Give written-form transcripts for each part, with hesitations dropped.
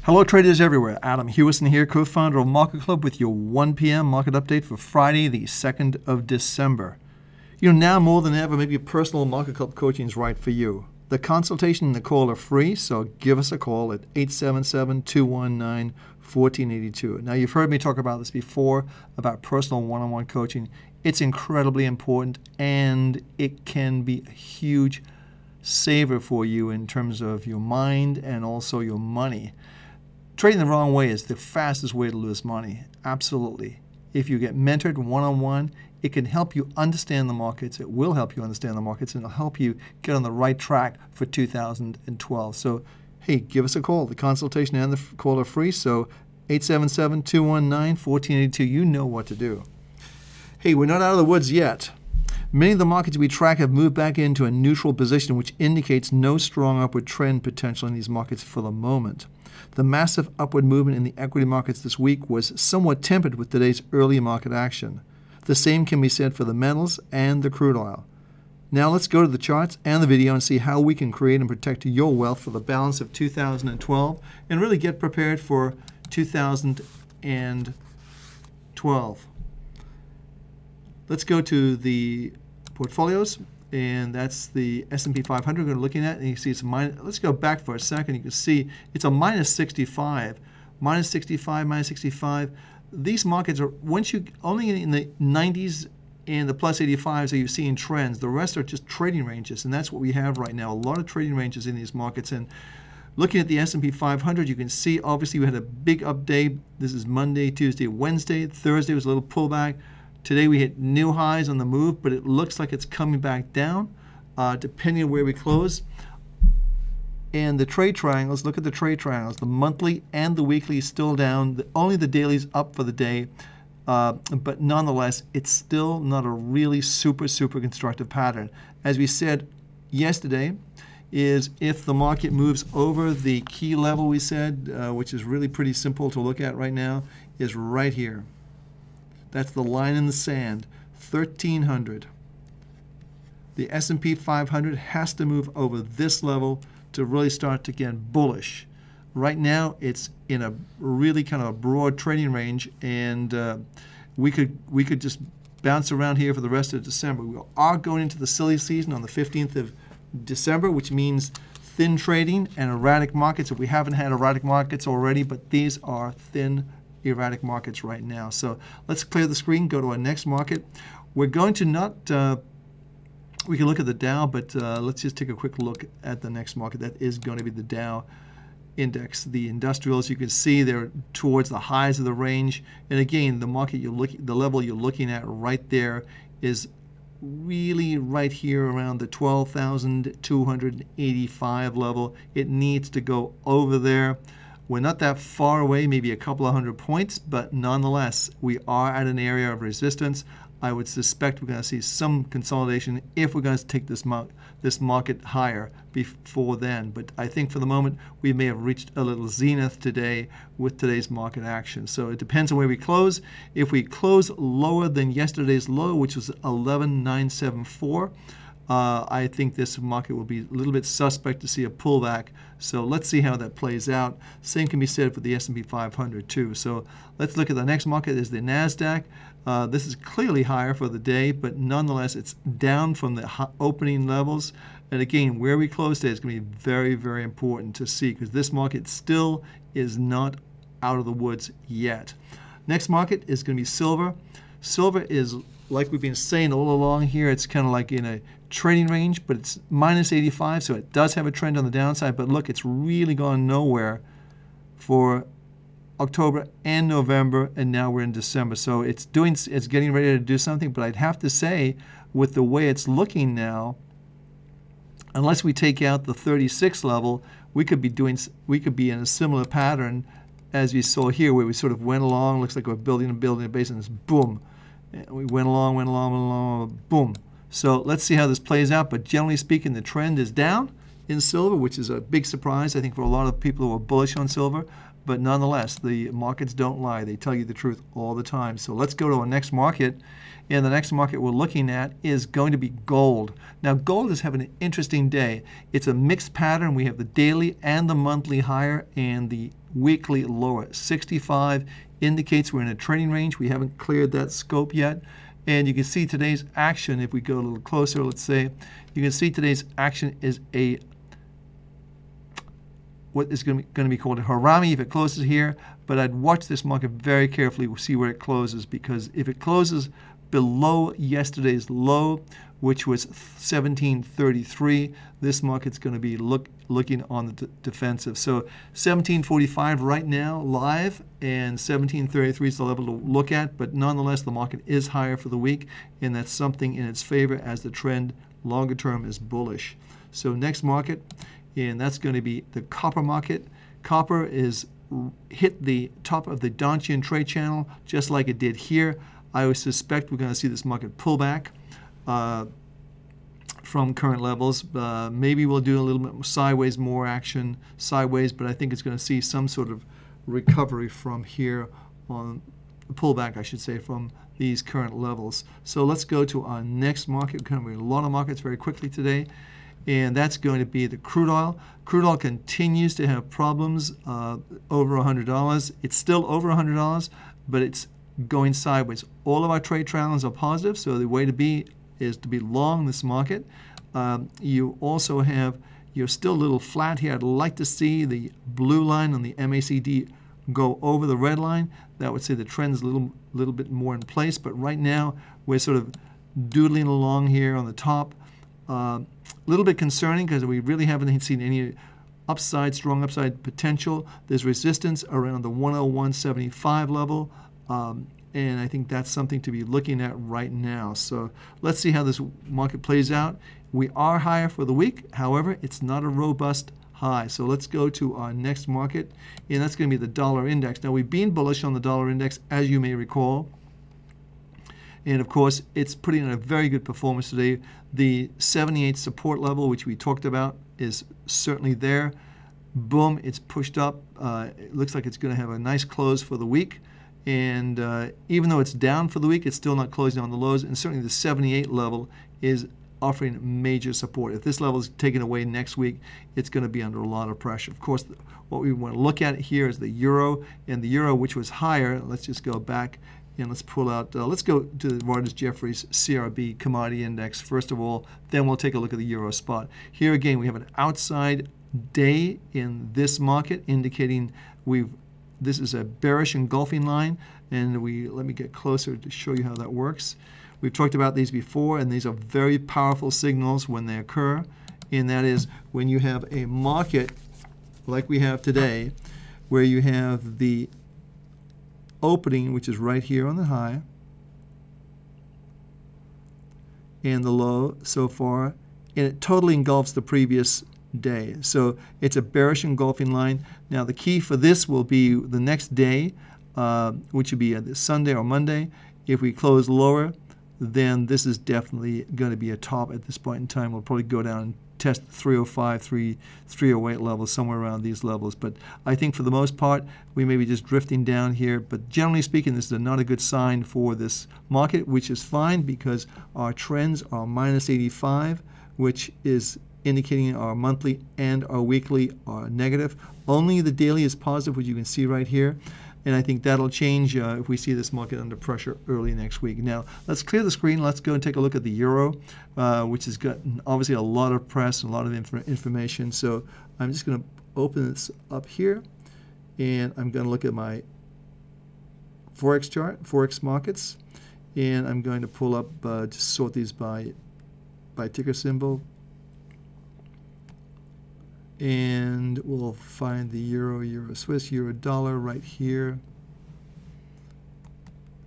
Hello traders everywhere, Adam Hewison here, co-founder of MarketClub with your 1 p.m. market update for Friday, the 2nd of December. You know, now more than ever, maybe personal MarketClub coaching is right for you. The consultation and the call are free, so give us a call at 877-219-1482. Now, you've heard me talk about this before, about personal one-on-one coaching. It's incredibly important, and it can be a huge saver for you in terms of your mind and also your money. Trading the wrong way is the fastest way to lose money, absolutely. If you get mentored one-on-one, it can help you understand the markets. It will help you understand the markets, and it'll help you get on the right track for 2012. So, hey, give us a call. The consultation and the call are free, so 877-219-1482. You know what to do. Hey, we're not out of the woods yet. Many of the markets we track have moved back into a neutral position, which indicates no strong upward trend potential in these markets for the moment. The massive upward movement in the equity markets this week was somewhat tempered with today's early market action. The same can be said for the metals and the crude oil. Now let's go to the charts and the video and see how we can create and protect your wealth for the balance of 2012 and really get prepared for 2012. Let's go to the portfolios, and that's the S&P 500 we're looking at, and you see it's minus. Let's go back for a second. You can see it's a minus 65, minus 65, minus 65. These markets are, once you only in the 90s and the plus 85s are you seeing trends. The rest are just trading ranges, and that's what we have right now. A lot of trading ranges in these markets. And looking at the S&P 500, you can see obviously we had a big up day. This is Monday, Tuesday, Wednesday. Thursday was a little pullback. Today we hit new highs on the move, but it looks like it's coming back down, depending on where we close. And the trade triangles, look at the trade triangles. The monthly and the weekly is still down. Only the daily's up for the day. But nonetheless, it's still not a really super constructive pattern. As we said yesterday, is if the market moves over the key level we said, which is really pretty simple to look at right now, is right here. That's the line in the sand, 1,300. The S&P 500 has to move over this level to really start to get bullish. Right now, it's in a really kind of a broad trading range, and we could just bounce around here for the rest of December. We are going into the silly season on the 15th of December, which means thin trading and erratic markets. If we haven't had erratic markets already, but these are thin, erratic markets right now. So let's clear the screen, go to our next market. We're going to not, we can look at the Dow, but let's just take a quick look at the next market. That is going to be the Dow index. The industrials, you can see they're towards the highs of the range. And again, the market the level you're looking at right there is really right here around the 12,285 level. It needs to go over there. We're not that far away, maybe a couple of hundred points, but nonetheless, we are at an area of resistance. I would suspect we're going to see some consolidation if we're going to take this market higher before then. But I think for the moment, we may have reached a little zenith today with today's market action. So it depends on where we close. If we close lower than yesterday's low, which was 11,974, I think this market will be a little bit suspect to see a pullback. So let's see how that plays out. Same can be said for the S&P 500 too. So let's look at the next market is the NASDAQ. This is clearly higher for the day, but nonetheless, it's down from the opening levels. And again, where we close today is going to be very important to see, because this market still is not out of the woods yet. Next market is going to be silver. Silver is, like we've been saying all along here, it's kind of like in a trading range, but it's minus 85, so it does have a trend on the downside. But look, it's really gone nowhere for October and November, and now we're in December. So it's getting ready to do something. But I'd have to say, with the way it's looking now, unless we take out the 36 level, we could be in a similar pattern as we saw here, where we sort of went along. Looks like we're building a base, and it's boom. We went along, boom. So let's see how this plays out. But generally speaking, the trend is down in silver, which is a big surprise, I think, for a lot of people who are bullish on silver. But nonetheless, the markets don't lie. They tell you the truth all the time. So let's go to our next market. And the next market we're looking at is going to be gold. Now, gold is having an interesting day. It's a mixed pattern. We have the daily and the monthly higher, and the weekly lower. 65 indicates we're in a trading range. We haven't cleared that scope yet. And you can see today's action, if we go a little closer, let's say, you can see today's action is what is going to be called a harami if it closes here. But I'd watch this market very carefully. We'll see where it closes, because if it closes below yesterday's low, which was 1733, this market's going to be looking on the defensive. So 1745 right now live, and 1733 is the level to look at, but nonetheless the market is higher for the week, and that's something in its favor as the trend longer term is bullish. So next market, and that's going to be the copper market. Copper is hit the top of the Donchian trade channel just like it did here. I would suspect we're going to see this market pull back from current levels. Maybe we'll do a little bit sideways, more action sideways, but I think it's going to see some sort of recovery from here on pullback, I should say, from these current levels. So let's go to our next market. We're covering a lot of markets very quickly today, and that's going to be the crude oil. Crude oil continues to have problems over $100. It's still over $100, but it's going sideways. All of our trade triangles are positive, so the way to be is to be long this market. You also have, you're still a little flat here. I'd like to see the blue line on the MACD go over the red line. That would say the trend's a little bit more in place, but right now we're sort of doodling along here on the top. A little bit concerning because we really haven't seen any upside, strong upside potential. There's resistance around the 101.75 level, and I think that's something to be looking at right now. So let's see how this market plays out. We are higher for the week. However, it's not a robust high. So let's go to our next market, and that's going to be the dollar index. Now, we've been bullish on the dollar index, as you may recall. And of course, it's putting in a very good performance today. The 78 support level, which we talked about, is certainly there. Boom, it's pushed up. It looks like it's going to have a nice close for the week. And even though it's down for the week, it's still not closing on the lows. And certainly the 78 level is offering major support. If this level is taken away next week, it's going to be under a lot of pressure. Of course, what we want to look at here is the euro. And the euro, which was higher, let's just go back and let's pull out, let's go to the Reuters-Jeffries CRB commodity index first of all, then we'll take a look at the euro spot. Here again, we have an outside day in this market indicating this is a bearish engulfing line, and let me get closer to show you how that works. We've talked about these before, and these are very powerful signals when they occur, and that is when you have a market like we have today, where you have the opening, which is right here on the high, and the low so far, and it totally engulfs the previous day. So it's a bearish engulfing line. Now the key for this will be the next day, which would be Sunday or Monday. If we close lower, then this is definitely going to be a top at this point in time. We'll probably go down and test 305, 308 levels, somewhere around these levels. But I think for the most part, we may be just drifting down here. But generally speaking, this is not a good sign for this market, which is fine because our trends are minus 85, which is indicating our monthly and our weekly are negative. Only the daily is positive, which you can see right here. And I think that'll change if we see this market under pressure early next week. Now, let's clear the screen. Let's go and take a look at the euro, which has gotten obviously a lot of press and a lot of information. So I'm just going to open this up here, and I'm going to look at my Forex chart, Forex markets, and I'm going to pull up, just sort these by ticker symbol. And we'll find the euro, euro Swiss, euro dollar right here.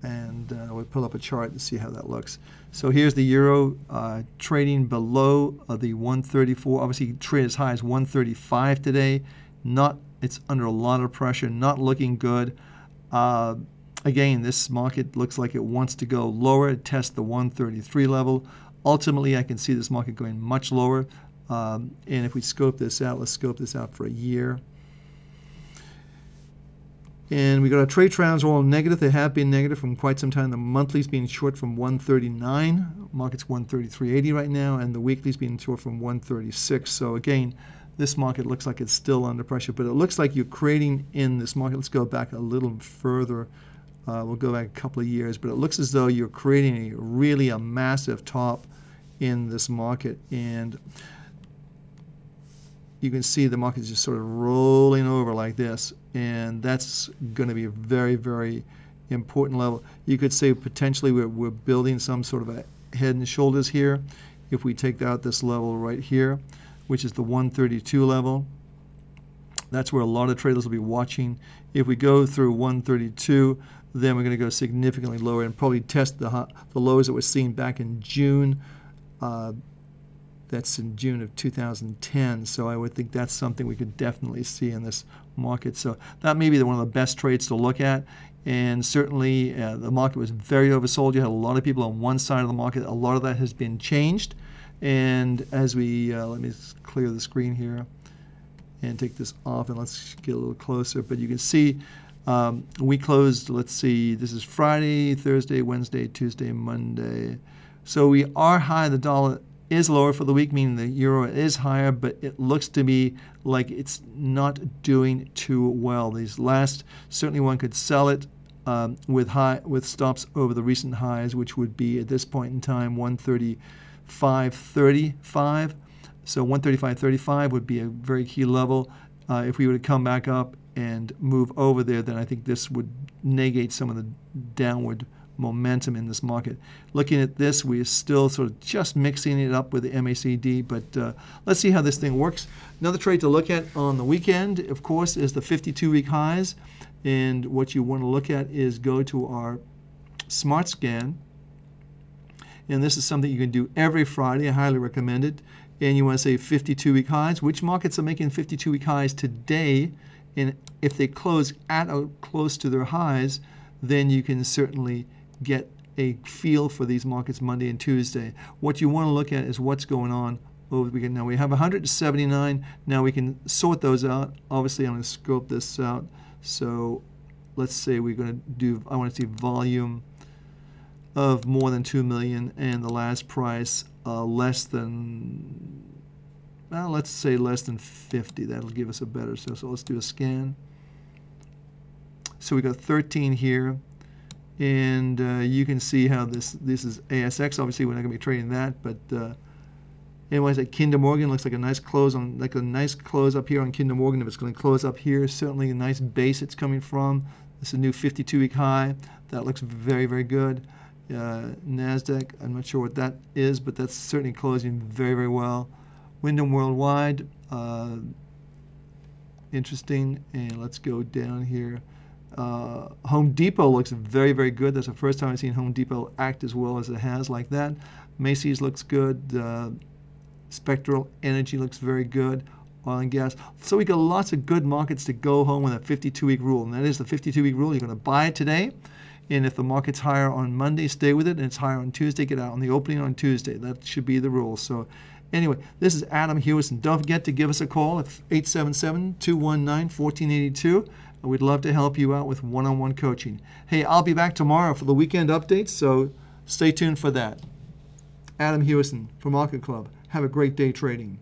And we'll pull up a chart and see how that looks. So here's the euro trading below the 134. Obviously, trade as high as 135 today. It's under a lot of pressure, not looking good. Again, this market looks like it wants to go lower, test the 133 level. Ultimately, I can see this market going much lower. And if we scope this out, let's scope this out for a year. And we got our trade triangles all negative. They have been negative from quite some time. The monthly's being short from 139. Market's 133.80 right now, and the weekly's being short from 136. So again, This market looks like it's still under pressure, but it looks like you're creating in this market. Let's go back a little further. We'll go back a couple of years, but it looks as though you're creating a massive top in this market, and you can see the market is just sort of rolling over like this, and that's going to be a very, very important level. You could say potentially we're building some sort of a head and shoulders here if we take out this level right here, which is the 132 level. That's where a lot of traders will be watching. If we go through 132, then we're going to go significantly lower and probably test the lows that we're seeing back in June. That's in June of 2010, so I would think that's something we could definitely see in this market. So that may be one of the best trades to look at. And certainly the market was very oversold. You had a lot of people on one side of the market. A lot of that has been changed. And as we, let me clear the screen here and take this off, and let's get a little closer. But you can see we closed, let's see, this is Friday, Thursday, Wednesday, Tuesday, Monday. So we are high. The dollar is lower for the week, meaning the euro is higher, but it looks to me like it's not doing too well. These last, certainly one could sell it with stops over the recent highs, which would be at this point in time 135.35. So 135.35 would be a very key level. If we were to come back up and move over there, then I think this would negate some of the downward momentum in this market. Looking at this, we are still sort of just mixing it up with the MACD, but let's see how this thing works. Another trade to look at on the weekend, of course, is the 52-week highs. And what you want to look at is go to our Smart Scan. And this is something you can do every Friday. I highly recommend it. And you want to say 52-week highs. Which markets are making 52-week highs today? And if they close at or close to their highs, then you can certainly get a feel for these markets Monday and Tuesday. What you want to look at is what's going on over the weekend. Now we have 179. Now we can sort those out. Obviously, I'm going to scope this out. So let's say we're going to do, I want to see volume of more than 2 million and the last price less than, well, let's say less than 50. That'll give us a better, so let's do a scan. So we got 13 here, and you can see how this is ASX. Obviously, we're not going to be trading that, but anyways, at Kinder Morgan looks like a nice close up here on Kinder Morgan. If it's going to close up here, certainly a nice base it's coming from. This is a new 52-week high. That looks very, very good. NASDAQ, I'm not sure what that is, but that's certainly closing very, very well. Wyndham Worldwide, interesting. And let's go down here. Home Depot looks very, very good. That's the first time I've seen Home Depot act as well as it has like that. Macy's looks good. Spectral Energy looks very good. Oil and gas. So we got lots of good markets to go home with a 52-week rule. And that is the 52-week rule. You're going to buy it today. And if the market's higher on Monday, stay with it. And it's higher on Tuesday, get out on the opening on Tuesday. That should be the rule. So anyway, this is Adam Hewison. Don't forget to give us a call at 877-219-1482. We'd love to help you out with one-on-one coaching. Hey, I'll be back tomorrow for the weekend updates, so stay tuned for that. Adam Hewison for Market Club. Have a great day trading.